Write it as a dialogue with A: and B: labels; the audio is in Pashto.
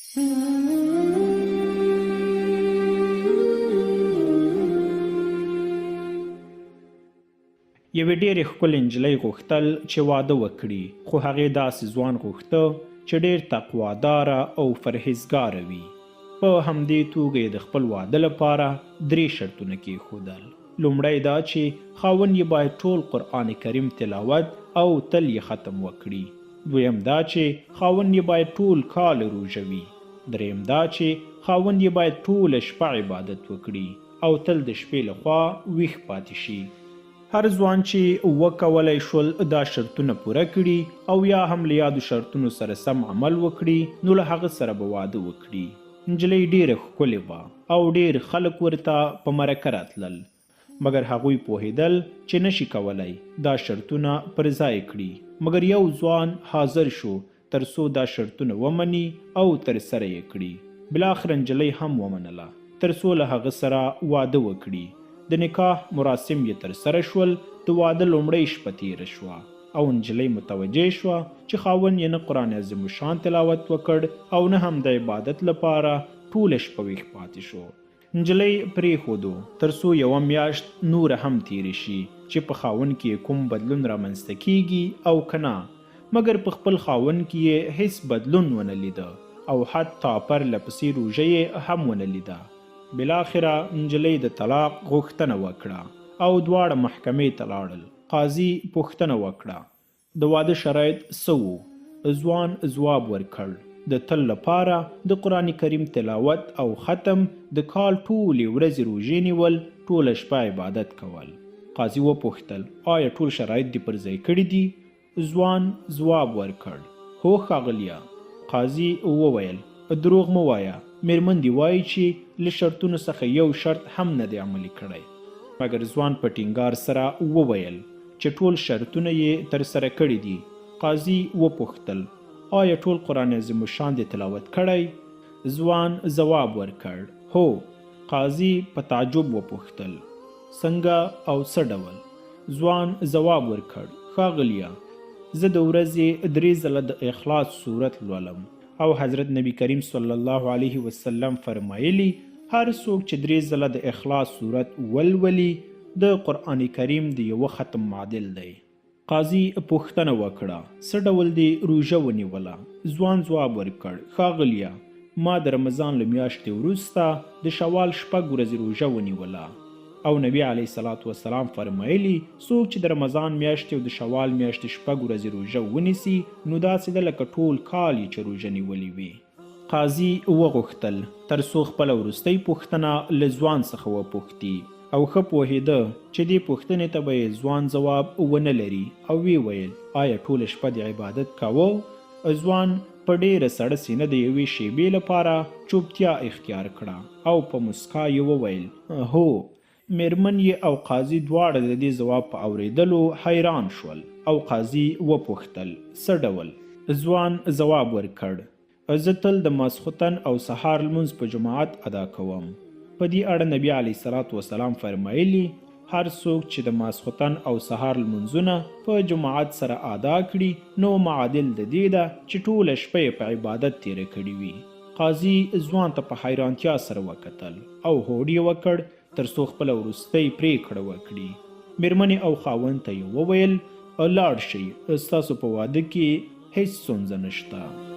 A: یوې ډېرې ښکلې نجلۍ غوښتل چې واده وکړي، خو هغې داسې ځوان غوښته چې ډېر تقواداره او پرهیزګاره وي. په همدې توګه یې د خپل واده لپاره 3 شرطونه کېښودل. لومړی دا چې خاوند یې باید ټول قرآن کریم تلاوت او تل یې ختم وکړي. دویم دا چې خاوند یې باید ټول کال روژه وي. دریم دا چې خاوند یې باید ټوله شپه عبادت وکړي او تل د شپې لخوا ویښ پاتې شي. هر ځوان چې وکولی شول دا شرطونه پوره کړي او یا هم له یادو شرطونو سره سم عمل وکړي، نو له هغه سره به واده وکړي. نجلۍ ډېره ښکلې وه او ډېر خلک ورته په مرکه راتلل، مګر هغوی پوهېدل چې نشي کولی دا شرطونه پر ځای کړي. مګر یو ځوان حاضر شو تر څو دا شرطونه ومني او ترسره یې کړي. بلاخره نجلۍ هم ومنله تر څو له هغه سره واده وکړي. د نکاح مراسم یې ترسره شول. د واده لومړۍ شپه تېره شوه او نجلۍ متوجه شوه چې خاوند یې نه قرآن عظیم الشان تلاوت وکړ او نه هم د عبادت لپاره ټوله شپه ویښ پاتې شو. نجلۍ پرېښودو تر څو 1 میاشت نوره هم تېرې شي چې په خاوند کې کوم بدلون رامنځته کیږي او که نه، مګر په خپل خاوند کې یې هیڅ بدلون ونه لیده او حتی پرله پسې روژه یې هم ونه لیده. بلاخره نجلۍ د طلاق غوښتنه وکړه او دواړه محکمې ته لاړل. قاضي پوښتنه وکړه د واده شرایط څه وو؟ ځوان ځواب ورکړ د تل لپاره د قرآن کریم تلاوت او ختم، د کال ټولې ورځې روژې نیول، ټوله شپه عبادت کول. قاضي وپوښتل آیا ټول شرایط دې پر ځای کړي دي؟ ځوان ځواب ورکړ هو ښاغلیه. قاضي وویل دروغ مه وایه، میرمن دې وایي چې له شرطونو څخه یو شرط هم نه دی عملي کړی. مګر ځوان په ټینګار سره وویل چې ټول شرطونه یې ترسره کړي دي. قاضي وپوښتل آیا ټول قرآن عظیم الشان دې تلاوت کړی؟ ځوان ځواب ورکړ هو. قاضي په تعجب وپوښتل څنګه او څه ډول؟ ځوان ځواب ورکړ ښاغلیه، زه د ورځې 3 ځله د اخلاص صورت لولم او حضرت نبی کریم صلی الله علیه وسلم فرمایلی هر څوک چې 3 ځله د اخلاص صورت ولولي د قرآن کریم د یوه ختم معادل دی. قاضي پوښتنه وکړه څه ډول دې روژه ونیوله؟ ځوان ځواب ورکړ ښاغلیه، ما د رمضان له میاشتې وروسته د شوال 6 ورځې روژه ونیوله او نبی علیه الصلاة والسلام فرمایلی څوک چې د رمضان میاشتې او د شوال میاشتې 6 ورځې روژه ونیسي نو داسې ده لکه ټول کال یې چې روژه نیولې وي. قاضي وغوښتل تر څو خپله وروستۍ پوښتنه له ځوان څخه وپوښتي او ښه پوهېده چې دې پوښتنې ته به یې ځوان ځواب ونه لري او ویې ویل آیا ټوله شپه د عبادت کوو؟ ځوان په ډېره سړه سینه د یوې شیبې لپاره چوپتیا اختیار کړه او په مسکا یې وویل هو. میرمن یې او قاضي دواړه د دې ځواب په اورېدلو حیران شول او قاضي وپوښتل څه ډول؟ ځوان ځواب ورکړ زه تل د ماسخوتن او سهار لمونځ په جماعت ادا کوم. په دې اړه نبی علیه الصلاة والسلام فرمایلی هر څوک چې د ماسخوتن او سهار لمونځونه په جماعت سره ادا کړي نو معادل د دې ده چې ټوله شپه یې په عبادت تیره کړې وي. قاضي ځوان ته په حیرانتیا سره وکتل او هوډ یې وکړ تر څو خپله وروستۍ پرېکړه وکړي. میرمنې او خاوند ته یې وویل لاړ شئ، ستاسو په واده کې هیڅ ستونزه نشته.